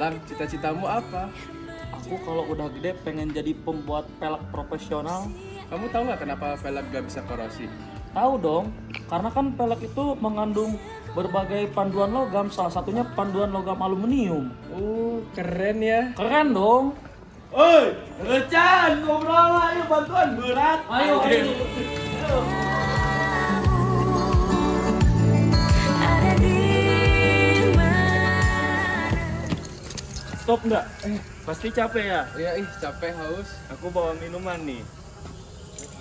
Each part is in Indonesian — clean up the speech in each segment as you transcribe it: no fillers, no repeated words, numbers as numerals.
Lang, cita-citamu apa? Aku kalau udah gede pengen jadi pembuat pelek profesional. Kamu tahu nggak kenapa velg gak bisa korosi? Tahu dong, karena kan pelek itu mengandung berbagai panduan logam, salah satunya panduan logam aluminium. Keren ya. Keren dong. Oi, Recan, ngobrol ayo bantuan berat. Ayo. Stop nggak? Pasti capek ya? Iya, capek haus. Aku bawa minuman nih.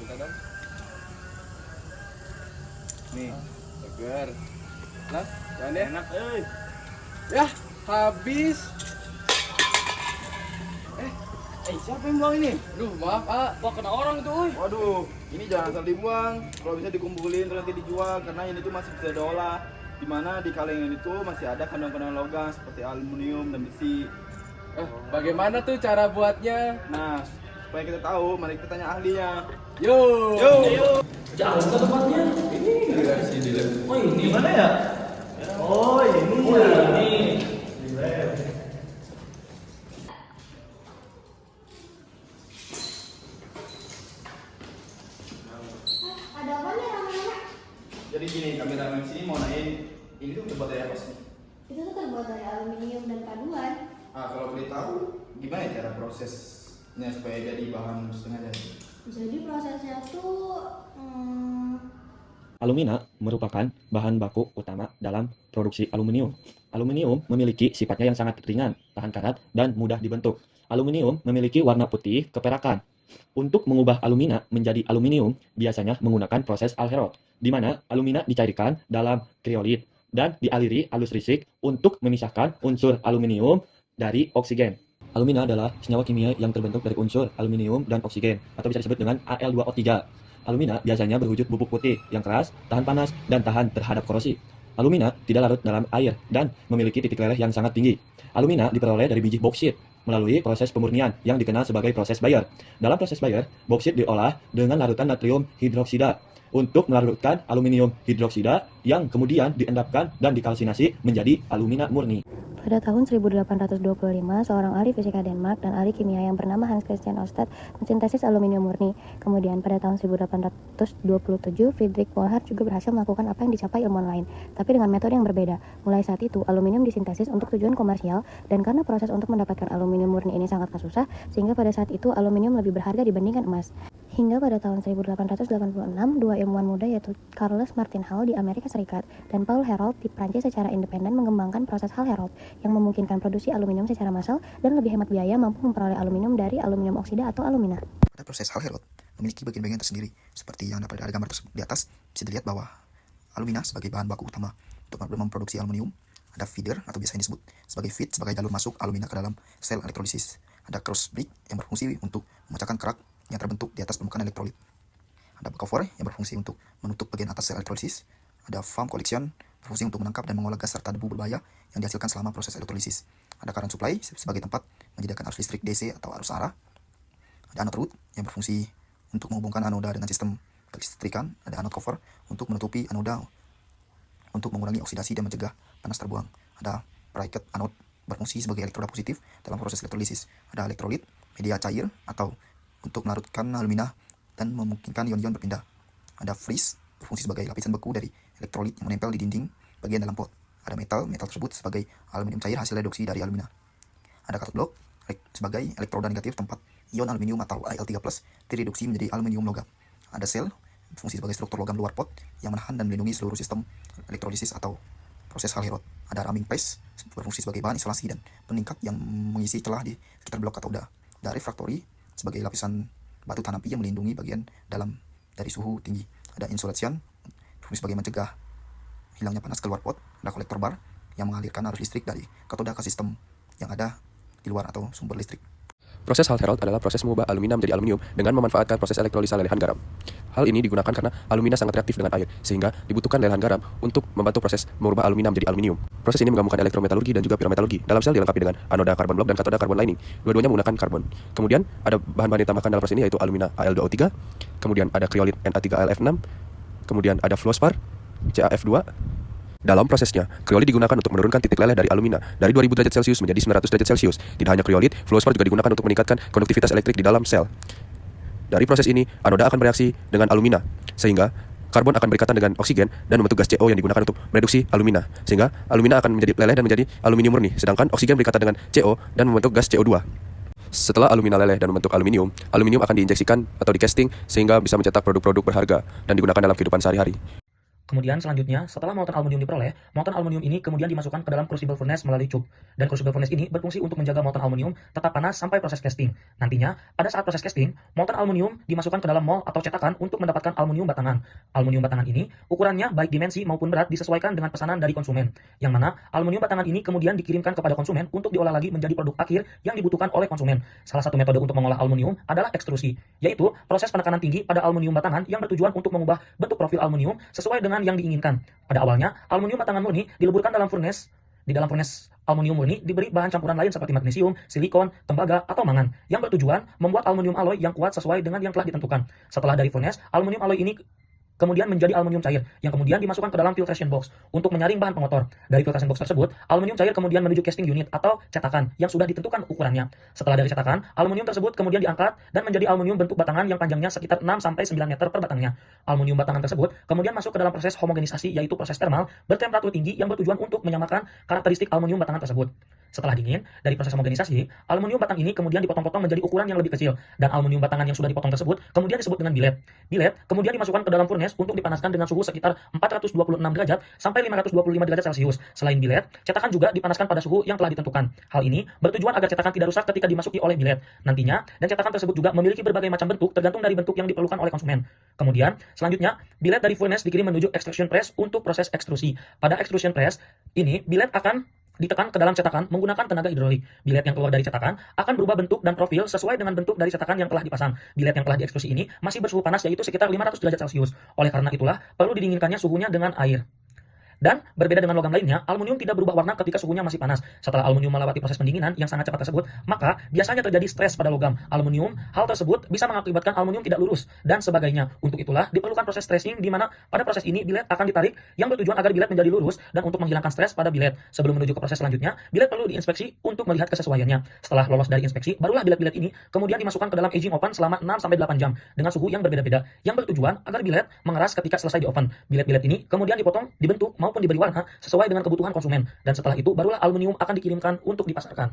Bentar dong. Nih, seger. Lah, jangan ya. Enak, Ya, habis. Siapa yang bawa ini? Aduh, maaf, Pak. Wah, kena orang itu, Waduh, ini jangan asal dibuang. Kalau bisa dikumpulin terus nanti dijual karena ini tuh masih bisa diolah. Dimana di kaleng ini tuh masih ada kandungan-kandungan logam seperti aluminium dan besi. Bagaimana tuh cara buatnya? Nah, supaya kita tahu, mari kita tanya ahlinya. Yo. Jangan ke tempatnya. Oh, ini mana ya? Oh, ini Ini. Ada apa nih rame-rame? Jadi gini, kameramen sini mau nanyain ini tuh terbuat dari apa sih? Itu tuh terbuat dari aluminium dan paduan. Kalau boleh tahu, gimana cara prosesnya supaya jadi bahan setengah jadi? Jadi prosesnya tuh Alumina merupakan bahan baku utama dalam produksi aluminium. Aluminium memiliki sifatnya yang sangat ringan, tahan karat, dan mudah dibentuk. Aluminium memiliki warna putih keperakan. Untuk mengubah alumina menjadi aluminium, biasanya menggunakan proses Al-Hérold, di mana alumina dicairkan dalam kriolit dan dialiri arus listrik untuk memisahkan unsur aluminium dari oksigen. Alumina adalah senyawa kimia yang terbentuk dari unsur aluminium dan oksigen, atau bisa disebut dengan Al2O3. Alumina biasanya berwujud bubuk putih yang keras, tahan panas, dan tahan terhadap korosi. Alumina tidak larut dalam air dan memiliki titik leleh yang sangat tinggi. Alumina diperoleh dari biji bauksit melalui proses pemurnian yang dikenal sebagai proses Bayer. Dalam proses Bayer, bauksit diolah dengan larutan natrium hidroksida untuk melarutkan aluminium hidroksida yang kemudian diendapkan dan dikalsinasi menjadi alumina murni. pada tahun 1825, seorang ahli fisika Denmark dan ahli kimia yang bernama Hans Christian Ørsted mensintesis aluminium murni. Kemudian pada tahun 1827, Friedrich Volhard juga berhasil melakukan apa yang dicapai ilmuwan lain, tapi dengan metode yang berbeda. Mulai saat itu, aluminium disintesis untuk tujuan komersial, dan karena proses untuk mendapatkan aluminium murni ini sangat susah, sehingga pada saat itu aluminium lebih berharga dibandingkan emas. Hingga pada tahun 1886, dua ilmuwan muda yaitu Charles Martin Hall di Amerika Serikat dan Paul Hérold di Prancis secara independen mengembangkan proses Hall-Hérold yang memungkinkan produksi aluminium secara massal dan lebih hemat biaya, mampu memperoleh aluminium dari aluminium oksida atau alumina. Pada proses Hall-Hérold memiliki bagian-bagian tersendiri. Seperti yang dapat dari gambar tersebut di atas, bisa dilihat bahwa alumina sebagai bahan baku utama untuk memproduksi aluminium. Ada feeder atau biasanya disebut sebagai feed sebagai jalur masuk alumina ke dalam sel elektrolisis. Ada cross brick yang berfungsi untuk memecahkan kerak yang terbentuk di atas permukaan elektrolit. Ada cover yang berfungsi untuk menutup bagian atas sel elektrolisis. Ada foam collection berfungsi untuk menangkap dan mengolah gas serta debu berbahaya yang dihasilkan selama proses elektrolisis. Ada current supply sebagai tempat menyediakan arus listrik DC atau arus arah. Ada anode root yang berfungsi untuk menghubungkan anoda dengan sistem kelistrikan. Ada anode cover untuk menutupi anoda untuk mengurangi oksidasi dan mencegah panas terbuang. Ada bracket anode berfungsi sebagai elektroda positif dalam proses elektrolisis. Ada elektrolit, media cair atau untuk melarutkan alumina dan memungkinkan ion-ion berpindah. Ada freeze berfungsi sebagai lapisan beku dari elektrolit yang menempel di dinding bagian dalam pot. Ada metal tersebut sebagai aluminium cair hasil reduksi dari alumina. Ada cathode block sebagai elektroda negatif tempat ion aluminium atau Al3+ direduksi menjadi aluminium logam. Ada sel berfungsi sebagai struktur logam luar pot yang menahan dan melindungi seluruh sistem elektrolisis atau proses Hall-Hérold. Ada ramming paste berfungsi sebagai bahan isolasi dan peningkat yang mengisi celah di sekitar blok katoda. Ada refraktori sebagai lapisan batu tahan api yang melindungi bagian dalam dari suhu tinggi. Ada insulation berfungsi sebagai mencegah hilangnya panas keluar pot. Ada kolektor bar yang mengalirkan arus listrik dari katoda ke sistem yang ada di luar atau sumber listrik. Proses Hall-Hérold adalah proses mengubah alumina menjadi aluminium dengan memanfaatkan proses elektrolisa lelehan garam. Hal ini digunakan karena alumina sangat reaktif dengan air, sehingga dibutuhkan lelehan garam untuk membantu proses merubah alumina menjadi aluminium. Proses ini menggabungkan elektrometalurgi dan juga pirametalurgi. Dalam sel dilengkapi dengan anoda karbon blok dan katoda karbon lining. Dua-duanya menggunakan karbon. Kemudian ada bahan-bahan yang ditambahkan dalam proses ini yaitu alumina Al2O3, kemudian ada kriolit Na3Al6, kemudian ada fluorspar CaF2, Dalam prosesnya, kriolit digunakan untuk menurunkan titik leleh dari alumina dari 2000 derajat Celcius menjadi 900 derajat Celcius. Tidak hanya kriolit, fluorspar juga digunakan untuk meningkatkan konduktivitas elektrik di dalam sel. Dari proses ini, anoda akan bereaksi dengan alumina, sehingga karbon akan berikatan dengan oksigen dan membentuk gas CO yang digunakan untuk mereduksi alumina. Sehingga alumina akan menjadi leleh dan menjadi aluminium murni, sedangkan oksigen berikatan dengan CO dan membentuk gas CO2. Setelah alumina leleh dan membentuk aluminium, aluminium akan diinjeksikan atau di casting sehingga bisa mencetak produk-produk berharga dan digunakan dalam kehidupan sehari-hari. Kemudian selanjutnya, setelah molten aluminium diperoleh, molten aluminium ini kemudian dimasukkan ke dalam crucible furnace melalui cup. Dan crucible furnace ini berfungsi untuk menjaga molten aluminium tetap panas sampai proses casting. Nantinya, pada saat proses casting, molten aluminium dimasukkan ke dalam mold atau cetakan untuk mendapatkan aluminium batangan. Aluminium batangan ini, ukurannya baik dimensi maupun berat disesuaikan dengan pesanan dari konsumen. Yang mana, aluminium batangan ini kemudian dikirimkan kepada konsumen untuk diolah lagi menjadi produk akhir yang dibutuhkan oleh konsumen. Salah satu metode untuk mengolah aluminium adalah ekstrusi, yaitu proses penekanan tinggi pada aluminium batangan yang bertujuan untuk mengubah bentuk profil aluminium sesuai dengan yang diinginkan. Pada awalnya, aluminium batangan murni dileburkan dalam furnace. Di dalam furnace aluminium murni diberi bahan campuran lain seperti magnesium, silikon, tembaga, atau mangan yang bertujuan membuat aluminium alloy yang kuat sesuai dengan yang telah ditentukan. Setelah dari furnace, aluminium alloy ini kemudian menjadi aluminium cair yang kemudian dimasukkan ke dalam filtration box untuk menyaring bahan pengotor. Dari filtration box tersebut, aluminium cair kemudian menuju casting unit atau cetakan yang sudah ditentukan ukurannya. Setelah dari cetakan, aluminium tersebut kemudian diangkat dan menjadi aluminium bentuk batangan yang panjangnya sekitar 6-9 meter per batangnya. Aluminium batangan tersebut kemudian masuk ke dalam proses homogenisasi, yaitu proses termal bertemperatur tinggi yang bertujuan untuk menyamakan karakteristik aluminium batangan tersebut. Setelah dingin, dari proses homogenisasi, aluminium batang ini kemudian dipotong-potong menjadi ukuran yang lebih kecil, dan aluminium batangan yang sudah dipotong tersebut kemudian disebut dengan bilet. Bilet kemudian dimasukkan ke dalam furnace untuk dipanaskan dengan suhu sekitar 426 derajat sampai 525 derajat Celcius. Selain bilet, cetakan juga dipanaskan pada suhu yang telah ditentukan. Hal ini bertujuan agar cetakan tidak rusak ketika dimasuki oleh bilet. Nantinya, dan cetakan tersebut juga memiliki berbagai macam bentuk tergantung dari bentuk yang diperlukan oleh konsumen. Kemudian, selanjutnya, bilet dari furnace dikirim menuju extrusion press untuk proses ekstrusi. Pada extrusion press, ini bilet akan ditekan ke dalam cetakan menggunakan tenaga hidrolik. Bilet yang keluar dari cetakan akan berubah bentuk dan profil sesuai dengan bentuk dari cetakan yang telah dipasang. Bilet yang telah diekstrusi ini masih bersuhu panas, yaitu sekitar 500 derajat Celcius. Oleh karena itulah, perlu didinginkannya suhunya dengan air. Dan berbeda dengan logam lainnya, aluminium tidak berubah warna ketika suhunya masih panas. Setelah aluminium melewati proses pendinginan yang sangat cepat tersebut, maka biasanya terjadi stres pada logam aluminium. Hal tersebut bisa mengakibatkan aluminium tidak lurus dan sebagainya. Untuk itulah diperlukan proses stressing, di mana pada proses ini bilet akan ditarik yang bertujuan agar bilet menjadi lurus dan untuk menghilangkan stres pada bilet. Sebelum menuju ke proses selanjutnya, bilet perlu diinspeksi untuk melihat kesesuaiannya. Setelah lolos dari inspeksi, barulah bilet-bilet ini kemudian dimasukkan ke dalam aging oven selama 6-8 jam dengan suhu yang berbeda-beda, yang bertujuan agar bilet mengeras ketika selesai di oven. Bilet-bilet ini kemudian dipotong, dibentuk maupun diberi warna sesuai dengan kebutuhan konsumen, dan setelah itu barulah aluminium akan dikirimkan untuk dipasarkan.